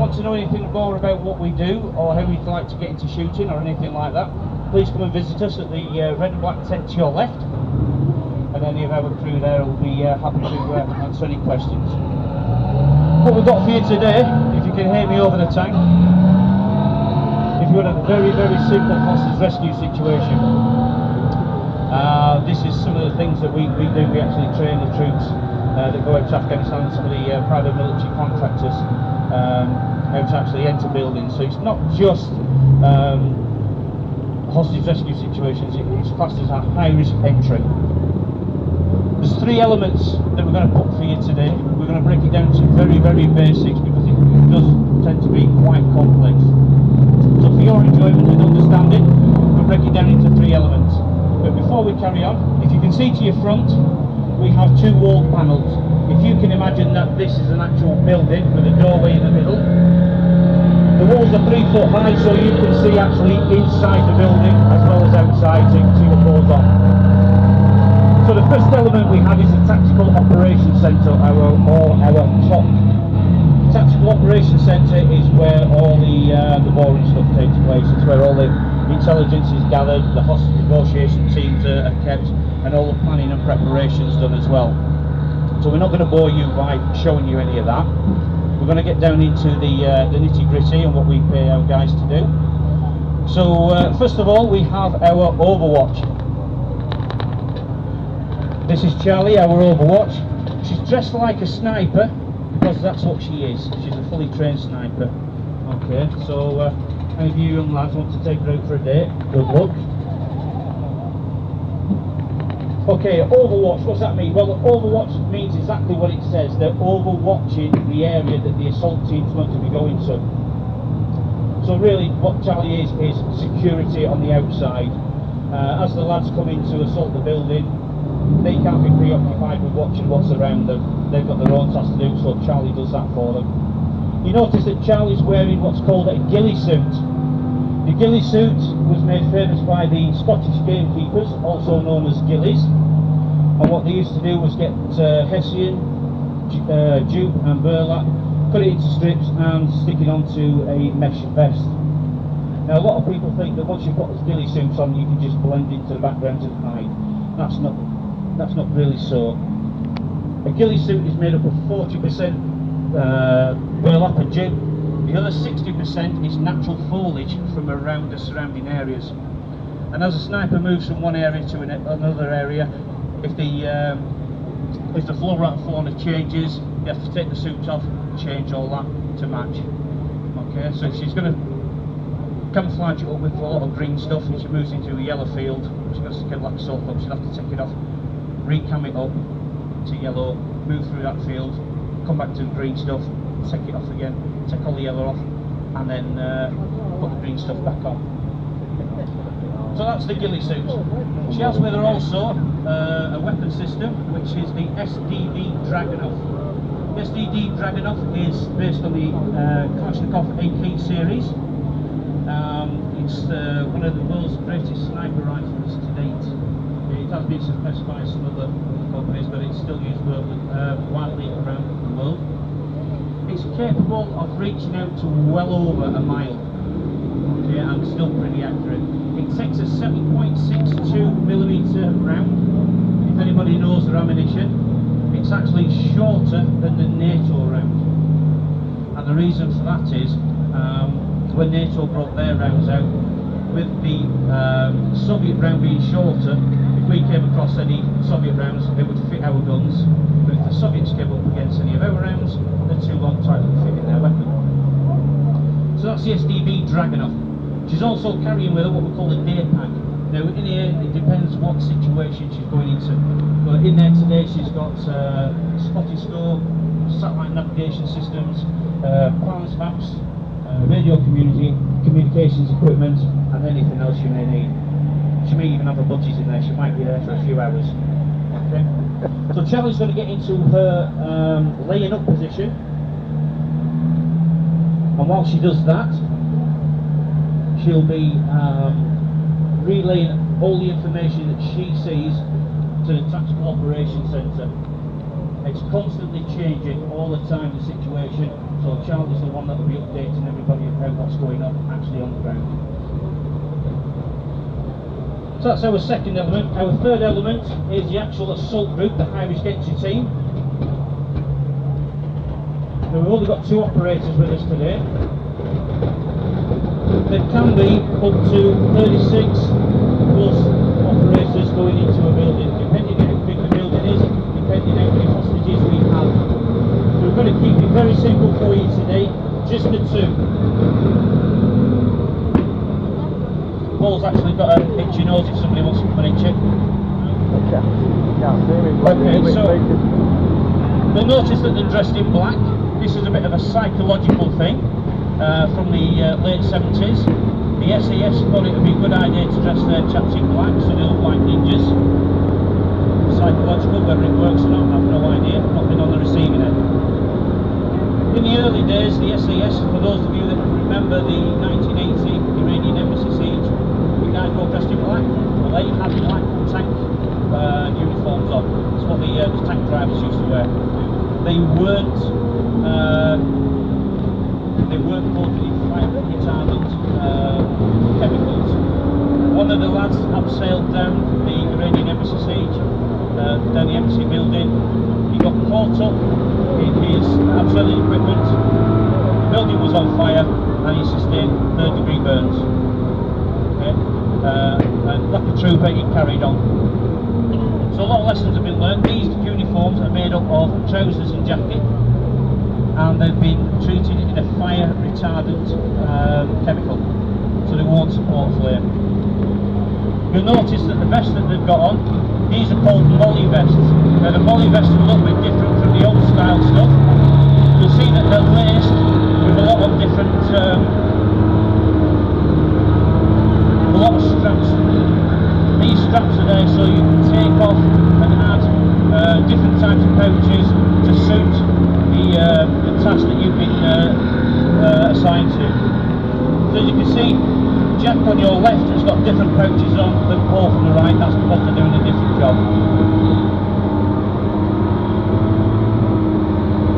want to know anything more about what we do, or how you'd like to get into shooting or anything like that, please come and visit us at the red and black tent to your left, and any of our crew there will be happy to answer any questions. What we've got for you today, if you can hear me over the tank, if you're in a very, very simple hostage rescue situation, this is some of the things that we do. We actually train the troops that go out to Afghanistan, some of the private military contractors, how to actually enter buildings. So it's not just hostage rescue situations, it's classed as a high risk entry. There's three elements that we're going to put for you today. We're going to break it down to very, very basics because it does tend to be quite complex. So for your enjoyment and understanding, we'll break it down into three elements. But before we carry on, if you can see to your front, we have two wall panels. If you can imagine that this is an actual building with a doorway in the middle. The walls are 3 foot high, so you can see actually inside the building as well as outside, so you can see what goes on. So the first element we have is the Tactical Operations Centre, our TOC. Tactical Operations Centre is where all the boring stuff takes place. It's where all the intelligence is gathered, the hostage negotiation teams are kept, and all the planning and preparations done as well. So we're not going to bore you by showing you any of that. We're going to get down into the nitty-gritty and what we pay our guys to do. So first of all, we have our Overwatch. This is Charlie, our Overwatch. She's dressed like a sniper because that's what she is. She's a fully trained sniper. Okay, so any of you young lads want to take her out for a date, good luck. Okay, Overwatch, what's that mean? Well, Overwatch means exactly what it says. They're overwatching the area that the assault team's going to be going to. So really what Charlie is security on the outside. As the lads come in to assault the building, they can't be preoccupied with watching what's around them. They've got their own task to do, so Charlie does that for them. You notice that Charlie's wearing what's called a ghillie suit. The ghillie suit was made famous by the Scottish gamekeepers, also known as ghillies. And what they used to do was get hessian, jute and burlap, cut it into strips and stick it onto a mesh vest. Now a lot of people think that once you've got this ghillie suit on, you can just blend into the background and hide. That's not really so. A ghillie suit is made up of 40% burlap and jute. The other 60% is natural foliage from around the surrounding areas. And as a sniper moves from one area to another area, if the flora and fauna changes, you have to take the suit off, change all that to match. Okay, so if she's going to camouflage it up with a lot of green stuff and she moves into a yellow field, she's got to like a salt up, she'll have to take it off, recam it up to yellow, move through that field, come back to the green stuff, take it off again, take all the yellow off, and then put the green stuff back on. So that's the ghillie suit. She has with her also a weapon system, which is the SDV Dragunov. The SDV Dragunov is based on the Kalashnikov AK series. It's one of the world's greatest sniper rifles to date. It has been suppressed by some other companies, but it's still used widely around the world. It's capable of reaching out to well over a mile, okay, and still pretty accurate. It takes a 7.62mm round. If anybody knows their ammunition, it's actually shorter than the NATO round. And the reason for that is, when NATO brought their rounds out, with the Soviet round being shorter, if we came across any Soviet rounds, they would fit our guns. But if the Soviets came up against any of our rounds, they're too long to actually fit in their weapon. So that's the SDV Dragunov. She's also carrying with her what we call a day pack. Now in here, it depends what situation she's going into. But in there today, she's got spotting scope, satellite navigation systems, plans, maps, radio communications equipment, and anything else you may need. She may even have her budgies in there. She might be there for a few hours. Okay. So Charlie's going to get into her laying up position, and while she does that, she'll be relaying all the information that she sees to the Tactical Operations Centre. It's constantly changing all the time, the situation. So Charlie's the one that will be updating everybody about what's going on actually on the ground. So that's our second element. Our third element is the actual assault group, the high-risk entry team. Now we've only got 2 operators with us today. There can be up to 36 plus operators going into a building, depending on how big the building is, depending on how many hostages we have. So we're going to keep it very simple for you today, just the 2. Paul's actually got a itchy nose if somebody wants to come and itch it. Okay, so you'll notice that they're dressed in black. This is a bit of a psychological thing from the late 70s. The SAS thought it would be a good idea to dress their chaps in black so they look like ninjas. Psychological, whether it works or not, I have no idea. I've not been on the receiving end. In the early days, the SAS, for those of you that remember the 1980 Iranian embassy siege, the guys were all dressed in black. Well, they had black tank uniforms on. That's what the tank drivers used to wear. They weren't coated in fire retardant chemicals. One of the lads abseiled down the Iranian embassy siege, down the embassy building. He got caught up in his abseiling equipment. The building was on fire and he sustained 3rd-degree burns. Okay? And like a trooper, he carried on. So a lot of lessons have been learned. These uniforms are made up of trousers and jacket, and they've been treated in a fire retardant chemical, so they won't support flame. You'll notice that the vest that they've got on, these are called molly vests. Now the molly vests are a little bit different from the old style stuff. You'll see that they're laced with a lot of different straps. These straps are there so you can take off and add different types of pouches to suit the task that you've been assigned to. So as you can see, Jack on your left has got different pouches on than Paul from the right. That's because they're doing a different job.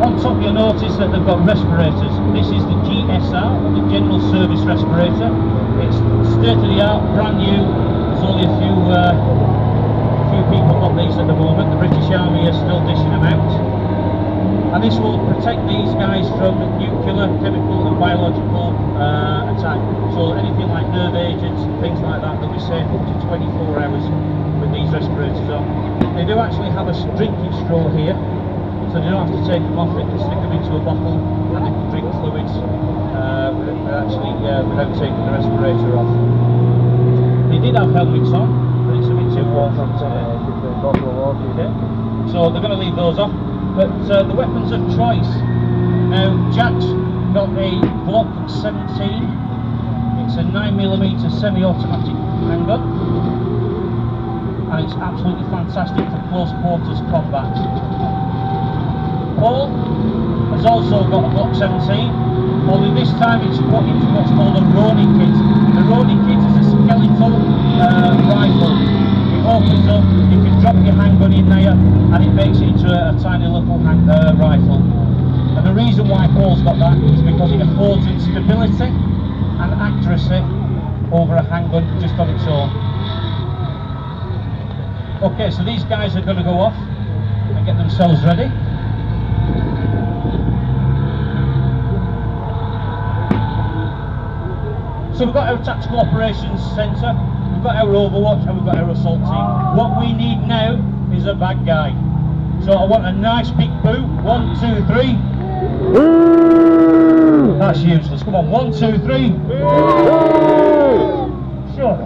On top you'll notice that they've got respirators. This is the GSR, the General Service Respirator. It's state of the art, brand new. There's only a few people got these at the moment. The British Army are still dishing them out. And this will protect these guys from nuclear, chemical and biological attack. So anything like nerve agents and things like that, they'll be safe up to 24 hours with these respirators on. They do actually have a drinking straw here, so they don't have to take them off. They can stick them into a bottle and they can drink fluids without taking the respirator off. They did have helmets on, but it's a bit too warm from today. Okay. So they're going to leave those off. But the weapons of choice. Now Jack's got a Glock 17. It's a 9mm semi-automatic handgun, and it's absolutely fantastic for close quarters combat. Paul has also got a Glock 17, only this time it's put into what's called a Roni kit. The Roni kit is a skeletal rifle. It opens up, you can drop your handgun in there and it makes it into a tiny little rifle. And the reason why Paul's got that is because it affords it stability and accuracy over a handgun just on its own. Okay, so these guys are going to go off and get themselves ready. So we've got our Tactical Operations Centre, we've got our Overwatch and we've got our Assault Team. What we need now is a bad guy. So I want a nice big boo. 1, 2, 3. That's useless. Come on, 1, 2, 3. Shut up.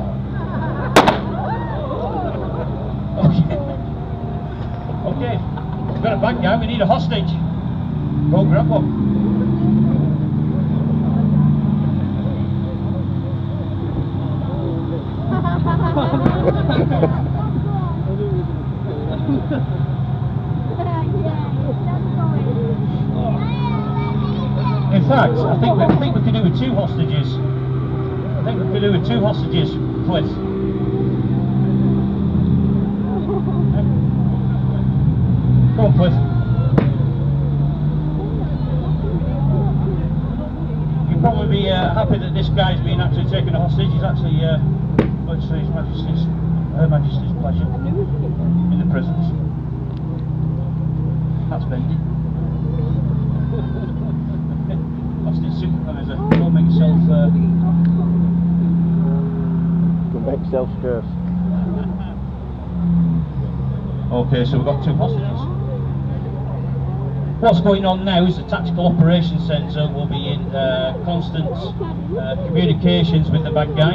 Okay, we've got a bad guy, we need a hostage. Go grab one. In fact, I think we could do with 2 hostages. I think we could do with 2 hostages, Cliff. Come on, Cliff. would be happy that this guy's been actually taken a hostage. He's actually much to His Majesty's, Her Majesty's pleasure in the prisons. That's bendy. Hostage sympathiser. Don't make yourself. Don't make yourself scarce. Okay, so we've got 2 hostages. What's going on now is the Tactical Operations Centre will be in constant communications with the bad guy,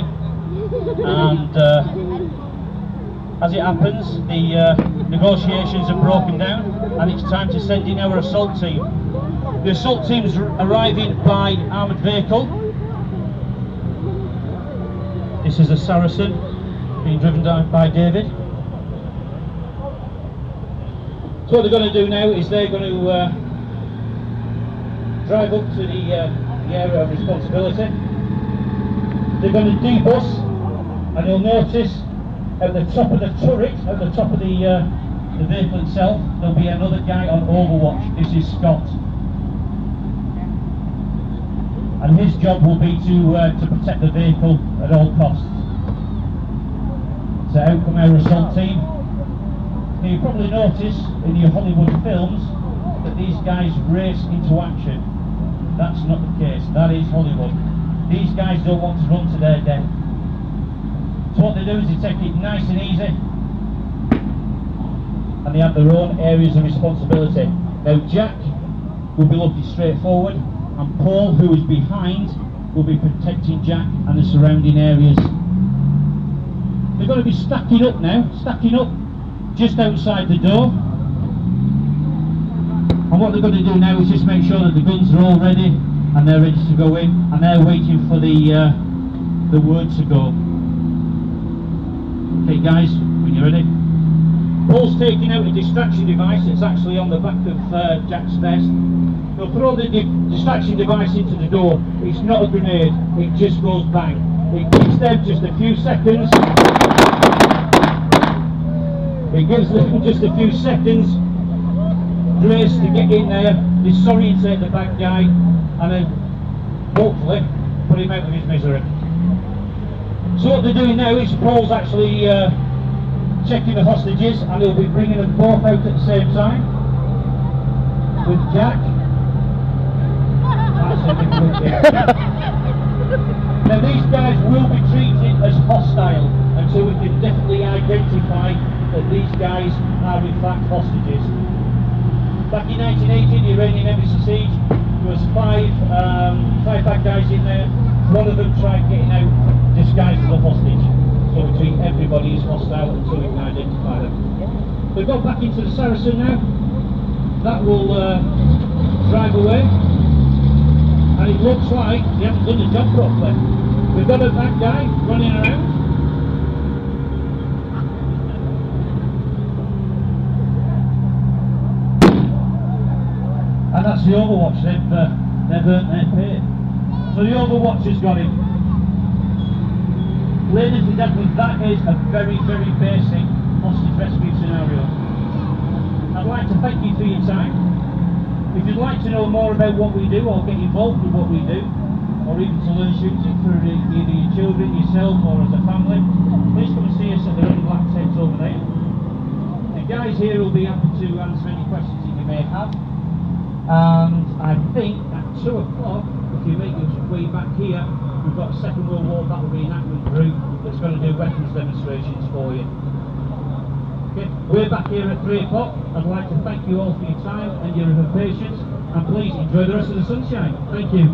and as it happens, the negotiations have broken down and it's time to send in our assault team. The assault team's arriving by armoured vehicle. This is a Saracen being driven down by David. So what they're going to do now is they're going to drive up to the area of responsibility. They're going to debus, and you'll notice at the top of the turret, at the top of the vehicle itself, there'll be another guy on overwatch. This is Scott, and his job will be to protect the vehicle at all costs. So out come our assault team. Now you probably notice in your Hollywood films that these guys race into action. That's not the case. That is Hollywood. These guys don't want to run to their death. So what they do is they take it nice and easy, and they have their own areas of responsibility. Now Jack will be looking straight forward, and Paul, who is behind, will be protecting Jack and the surrounding areas. They're going to be stacking up now, just outside the door. And what they're going to do now is just make sure that the guns are all ready and they're ready to go in, and they're waiting for the word to go. Okay guys, when you're ready. Paul's taking out a distraction device that's actually on the back of Jack's vest. They'll throw the distraction device into the door. It's not a grenade, it just goes bang. It gives them just a few seconds. It gives them just a few seconds grace to get in there, disorientate the bad guy, and then hopefully put him out of his misery. So what they're doing now is Paul's actually checking the hostages, and he'll be bringing them both out at the same time with Jack. Now these guys will be treated as hostile until we can definitely identify that these guys are in fact hostages. Back in 1980, the Iranian embassy siege, there was five bad guys in there. One of them tried getting out disguised as a hostage. So we treat everybody as hostile until we can identify them. They've got back into the Saracen now. That will drive away. And it looks like they haven't done the job properly. We've got a bad guy running around. And that's the Overwatch, they've earned their pay. So the Overwatch has got him. Ladies and gentlemen, that is a very, very basic hostage rescue scenario. I'd like to thank you for your time. If you'd like to know more about what we do, or get involved with what we do, or even to learn shooting for either your children, yourself, or as a family, please come and see us at the red and black tent over there. The guys here will be happy to answer any questions that you may have. And I think at 2 o'clock, if you make your way back here, we've got a Second World War battle reenactment group that's going to do weapons demonstrations for you. Okay, we're back here at 3 o'clock. I'd like to thank you all for your time and your patience, and please enjoy the rest of the sunshine. Thank you.